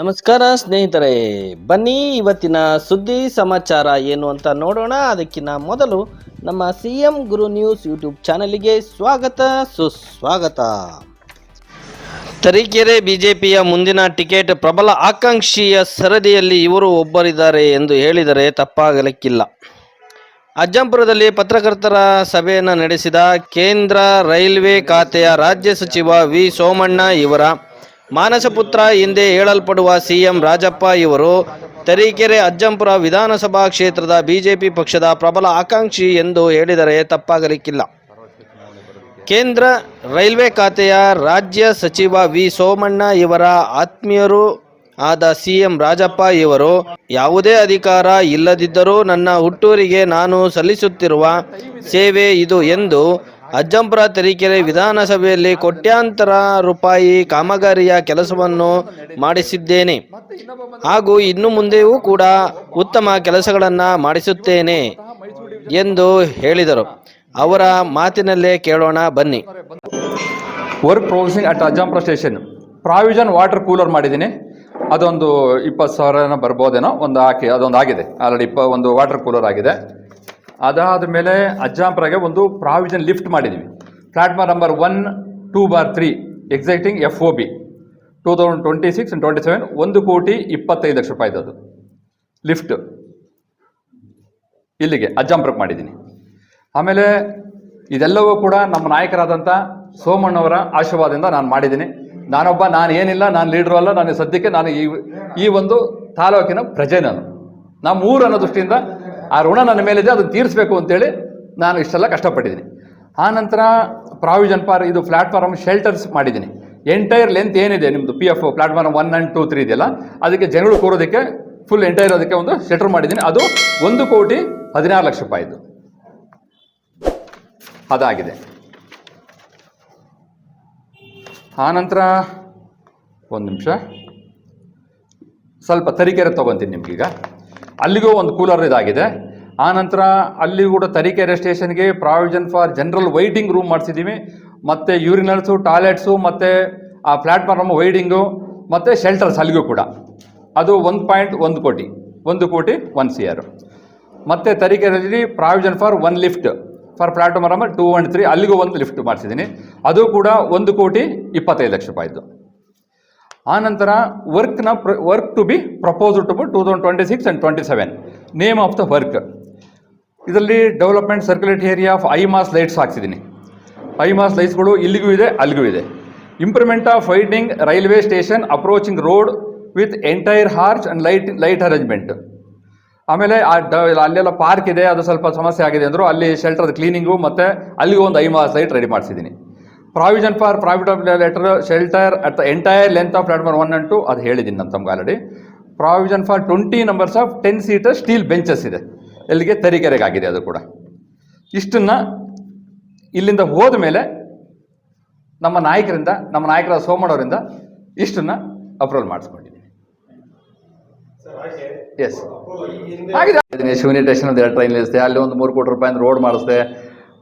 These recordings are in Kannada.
ನಮಸ್ಕಾರ ಸ್ನೇಹಿತರೆ, ಬನ್ನಿ ಇವತ್ತಿನ ಸುದ್ದಿ ಸಮಾಚಾರ ಏನು ಅಂತ ನೋಡೋಣ. ಅದಕ್ಕಿಂತ ಮೊದಲು ನಮ್ಮ CM ಗುರು ನ್ಯೂಸ್ ಯೂಟ್ಯೂಬ್ ಚಾನಲ್ಗೆ ಸ್ವಾಗತ ಸುಸ್ವಾಗತ. ತರೀಕೆರೆ ಬಿಜೆಪಿಯ ಮುಂದಿನ ಟಿಕೆಟ್ ಪ್ರಬಲ ಆಕಾಂಕ್ಷಿಯ ಸರದಿಯಲ್ಲಿ ಇವರು ಒಬ್ಬರಿದ್ದಾರೆ ಎಂದು ಹೇಳಿದರೆ ತಪ್ಪಾಗಲಿಕ್ಕಿಲ್ಲ. ಅಜ್ಜಂಪುರದಲ್ಲಿ ಪತ್ರಕರ್ತರ ಸಭೆಯನ್ನು ನಡೆಸಿದ ಕೇಂದ್ರ ರೈಲ್ವೆ ಖಾತೆಯ ರಾಜ್ಯ ಸಚಿವ ವಿ ಸೋಮಣ್ಣ ಇವರ ಮಾನಸಪುತ್ರ ಎಂದೇ ಹೇಳಲ್ಪಡುವ CM ರಾಜಪ್ಪ ಇವರು ತರೀಕೆರೆ ಅಜ್ಜಂಪುರ ವಿಧಾನಸಭಾ ಕ್ಷೇತ್ರದ ಬಿಜೆಪಿ ಪಕ್ಷದ ಪ್ರಬಲ ಆಕಾಂಕ್ಷಿ ಎಂದು ಹೇಳಿದರೆ ತಪ್ಪಾಗಲಿಕ್ಕಿಲ್ಲ. ಕೇಂದ್ರ ರೈಲ್ವೆ ಖಾತೆಯ ರಾಜ್ಯ ಸಚಿವ ವಿ ಸೋಮಣ್ಣ ಇವರ ಆತ್ಮೀಯರು ಆದ CM ರಾಜಪ್ಪ ಇವರು ಯಾವುದೇ ಅಧಿಕಾರ ಇಲ್ಲದಿದ್ದರೂ ನನ್ನ ಹುಟ್ಟೂರಿಗೆ ನಾನು ಸಲ್ಲಿಸುತ್ತಿರುವ ಸೇವೆ ಇದು ಎಂದು ಅಜ್ಜಂಪುರ ತರೀಕೆರೆ ವಿಧಾನಸಭೆಯಲ್ಲಿ ಕೋಟ್ಯಾಂತರ ರೂಪಾಯಿ ಕಾಮಗಾರಿಯ ಕೆಲಸವನ್ನು ಮಾಡಿಸಿದ್ದೇನೆ ಹಾಗೂ ಇನ್ನು ಮುಂದೆಯೂ ಕೂಡ ಉತ್ತಮ ಕೆಲಸಗಳನ್ನು ಮಾಡಿಸುತ್ತೇನೆ ಎಂದು ಹೇಳಿದರು. ಅವರ ಮಾತಿನಲ್ಲೇ ಕೇಳೋಣ ಬನ್ನಿ. Work progressing at Ajjampura station provision water cooler ಮಾಡಿದ್ದೀನಿ. ಅದೊಂದು 20,000 ಬರ್ಬೋದೇನೋ, ಅದೊಂದು ಆಗಿದೆ ಆಲ್ರೆಡಿ. ಒಂದು ವಾಟರ್ ಕೂಲರ್ ಆಗಿದೆ. ಅದಾದ ಮೇಲೆ ಅಜ್ಜಂಪುರಗೆ ಒಂದು ಪ್ರಾವಿಷನ್ ಲಿಫ್ಟ್ ಮಾಡಿದ್ದೀವಿ. Platform number 1, 2/3 exciting FOB 2026 and 27 1,25,00,000 ಅದು ಲಿಫ್ಟ್ ಇಲ್ಲಿಗೆ ಅಜ್ಜಂಪುರಕ್ಕೆ ಮಾಡಿದ್ದೀನಿ. ಆಮೇಲೆ ಇದೆಲ್ಲವೂ ಕೂಡ ನಮ್ಮ ನಾಯಕರಾದಂಥ ಸೋಮಣ್ಣವರ ಆಶೀರ್ವಾದದಿಂದ ನಾನು ಮಾಡಿದ್ದೀನಿ. ನಾನು ಏನಿಲ್ಲ, ನಾನು ಲೀಡ್ರು ಅಲ್ಲ. ನಾನು ಸದ್ಯಕ್ಕೆ ಈ ಒಂದು ತಾಲೂಕಿನ ಪ್ರಜೆ. ನಮ್ಮ ಊರು ಅನ್ನೋ ದೃಷ್ಟಿಯಿಂದ ಆ ಋಣ ನನ್ನ ಮೇಲಿದೆ, ಅದನ್ನು ತೀರಿಸಬೇಕು ಅಂತೇಳಿ ನಾನು ಇಷ್ಟೆಲ್ಲ ಕಷ್ಟಪಟ್ಟಿದ್ದೀನಿ. ಆನಂತರ ಪ್ರಾವಿಷನ್ ಫಾರ್ ಇದು ಪ್ಲಾಟ್ಫಾರ್ಮ್ ಶೆಲ್ಟರ್ಸ್ ಮಾಡಿದ್ದೀನಿ. ಎಂಟೈರ್ ಲೆಂತ್ ಏನಿದೆ ನಿಮ್ಮದು PF ಪ್ಲಾಟ್ಫಾರ್ಮ್ 1 and 2, 3 ಇದೆಯಲ್ಲ, ಅದಕ್ಕೆ ಜನಗಳು ಕೂರೋದಕ್ಕೆ ಫುಲ್ ಎಂಟೈರ್ ಅದಕ್ಕೆ ಒಂದು ಶೆಲ್ಟರ್ ಮಾಡಿದ್ದೀನಿ. ಅದು 1,16,00,000 ಅದಾಗಿದೆ. ಆನಂತರ ಒಂದು ನಿಮಿಷ ಸ್ವಲ್ಪ ತರೀಕೆರೆ ತೊಗೊತೀನಿ ನಿಮ್ಗೀಗ. ಅಲ್ಲಿಗೂ ಒಂದು ಕೂಲರ್ ಇದಾಗಿದೆ. ಆನಂತರ ಅಲ್ಲಿ ಕೂಡ ತರೀಕೆರೆ ಸ್ಟೇಷನ್ಗೆ provision for general waiting room ಮಾಡಿಸಿದ್ದೀವಿ. ಮತ್ತು ಯೂರಿನಲ್ಸು, ಟಾಯ್ಲೆಟ್ಸು, ಮತ್ತು ಆ ಪ್ಲ್ಯಾಟ್ಫಾರ್ಮ್ ವೈಡಿಂಗು ಮತ್ತು ಶೆಲ್ಟರ್ಸ್ ಅಲ್ಲಿಗೂ ಕೂಡ ಅದು 1.1 ಕೋಟಿ 1,01,00,000. ಮತ್ತು ತರೀಕೆರೆಯಲ್ಲಿ provision for 1 lift for platform number 2 and 3 ಅಲ್ಲಿಗೂ ಒಂದು ಲಿಫ್ಟ್ ಮಾಡಿಸಿದ್ದೀನಿ. ಅದು ಕೂಡ 1,25,00,000. ಆನಂತರ work to be proposed to 2026 and 27 name of the work. ಇದರಲ್ಲಿ development circulate area of high mast lights ಹಾಕ್ಸಿದ್ದೀನಿ. ಐಮಾಸ್ ಲೈಟ್ಸ್ಗಳು ಇಲ್ಲಿಗೂ ಇದೆ, ಅಲ್ಲಿಗೂ ಇದೆ. Improvement of widening railway station approaching road with entire arch and light arrangement. ಆಮೇಲೆ ಅಲ್ಲೆಲ್ಲ ಪಾರ್ಕ್ ಇದೆ, ಅದು ಸ್ವಲ್ಪ ಸಮಸ್ಯೆ ಆಗಿದೆ ಅಂದರು. ಅಲ್ಲಿ ಶೆಲ್ಟರ್ ಕ್ಲೀನಿಂಗು ಮತ್ತು ಅಲ್ಲಿಗೂ ಒಂದು ಐಮಾಸ್ ಲೈಟ್ ರೆಡಿ ಮಾಡಿಸಿದ್ದೀನಿ. Provision for private letter shelter at the entire length of platform 1 and 2 ಅದು ಹೇಳಿದ್ದೀನಿ ನಾನು ತಮ್ಗೆ already. Provision for 20 numbers of 10-seater steel benches ಇದೆ, ಎಲ್ಲಿಗೆ ತರೀಕೆರೆಗೆ ಆಗಿದೆ. ಅದು ಕೂಡ ಇಷ್ಟನ್ನು ಇಲ್ಲಿಂದ ಹೋದ ಮೇಲೆ ನಮ್ಮ ನಾಯಕರ ಸೋಮಣ್ಣವರಿಂದ ಇಷ್ಟನ್ನು ಅಪ್ರೂವಲ್ ಮಾಡಿಸ್ಕೊಂಡಿದ್ದೀನಿ. ಎಸ್ ಆಗಿದೆ. ಶಿವನಿ ಸ್ಟೇಷನ್ 2 ಟ್ರೈನ್ ನಿಲ್ಲಿಸಿದೆ, ಅಲ್ಲಿ ಒಂದು 3 ಕೋಟಿ ರೂಪಾಯಿ ರೋಡ್ ಮಾಡಿಸಿದೆ.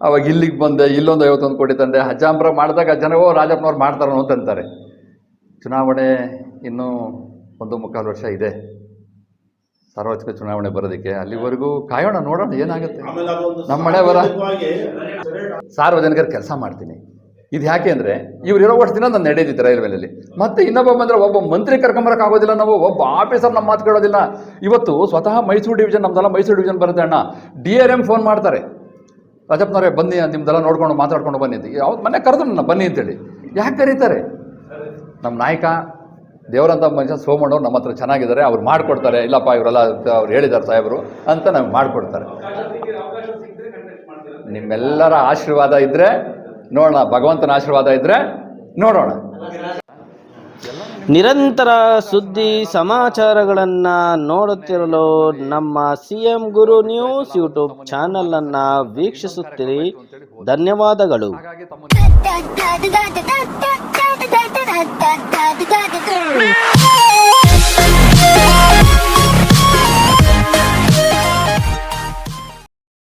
ಅವಾಗ ಇಲ್ಲಿಗೆ ಬಂದೆ, ಇಲ್ಲೊಂದು 51 ಕೋಟಿ ತಂದೆ. ಅಜ್ಜಂಪುರ ಮಾಡಿದಾಗ ಜನವೋ ರಾಜಪ್ಪನವ್ರು ಮಾಡ್ತಾರೋ ಅಂತಂತಾರೆ. ಚುನಾವಣೆ ಇನ್ನೂ 1.25 ವರ್ಷ ಇದೆ ಸಾರ್ವತ್ರಿಕ ಚುನಾವಣೆ ಬರೋದಕ್ಕೆ. ಅಲ್ಲಿವರೆಗೂ ಕಾಯೋಣ, ನೋಡೋಣ ಏನಾಗುತ್ತೆ. ನಮ್ಮ ಮನೆ ಬರ ಸಾರ್ವಜನಿಕರ ಕೆಲಸ ಮಾಡ್ತೀನಿ. ಇದು ಯಾಕೆ ಅಂದರೆ ಇವ್ರು ಇರೋ ವರ್ಷ ದಿನ ನಾನು ನಡೆದಿದ್ದೆ ರೈಲ್ವೆಯಲ್ಲಿ. ಮತ್ತೆ ಇನ್ನೊಬ್ಬ ಬಂದರೆ ಒಬ್ಬ ಮಂತ್ರಿ ಕರ್ಕೊಂಬರೋಕ್ಕಾಗೋದಿಲ್ಲ, ನಾವು ಒಬ್ಬ ಆಫೀಸರ್ ನಮ್ಮ ಮಾತು ಕೇಳೋದಿಲ್ಲ. ಇವತ್ತು ಸ್ವತಃ ಮೈಸೂರು ಡಿವಿಷನ್, ನಮ್ದೆಲ್ಲ ಮೈಸೂರು ಡಿವಿಷನ್ ಬರುತ್ತೆ ಅಣ್ಣ, DRM ಫೋನ್ ಮಾಡ್ತಾರೆ, ರಾಜಪ್ಪನವರೇ ಬನ್ನಿ ನಿಮ್ದೆಲ್ಲ ನೋಡ್ಕೊಂಡು ಮಾತಾಡ್ಕೊಂಡು ಬನ್ನಿ ಅಂತ. ಯಾವ್ದು ಮನೆ ಕರೆದ್ರು ನನ್ನ ಬನ್ನಿ ಅಂತೇಳಿ. ಯಾಕೆ ಕರೀತಾರೆ? ನಮ್ಮ ನಾಯಕ ದೇವರಂತ ಮನುಷ್ಯ ಸೋಮಣ್ಣವ್ರು ನಮ್ಮ ಹತ್ರ ಚೆನ್ನಾಗಿದ್ದಾರೆ, ಅವ್ರು ಮಾಡಿಕೊಡ್ತಾರೆ. ಇಲ್ಲಪ್ಪ ಇವರೆಲ್ಲ ಅವ್ರು ಹೇಳಿದ್ದಾರೆ ಸಾಹೇಬರು ಅಂತ ನಮ್ಗೆ ಮಾಡಿಕೊಡ್ತಾರೆ. ನಿಮ್ಮೆಲ್ಲರ ಆಶೀರ್ವಾದ ಇದ್ದರೆ ನೋಡೋಣ, ಭಗವಂತನ ಆಶೀರ್ವಾದ ಇದ್ದರೆ ನೋಡೋಣ. ನಿರಂತರ ಸುದ್ದಿ ಸಮಾಚಾರಗಳನ್ನು ನೋಡುತ್ತಿರಲು ನಮ್ಮ CM ಗುರು ನ್ಯೂಸ್ ಯೂಟ್ಯೂಬ್ ಚಾನಲನ್ನು ವೀಕ್ಷಿಸುತ್ತೀರಿ. ಧನ್ಯವಾದಗಳು.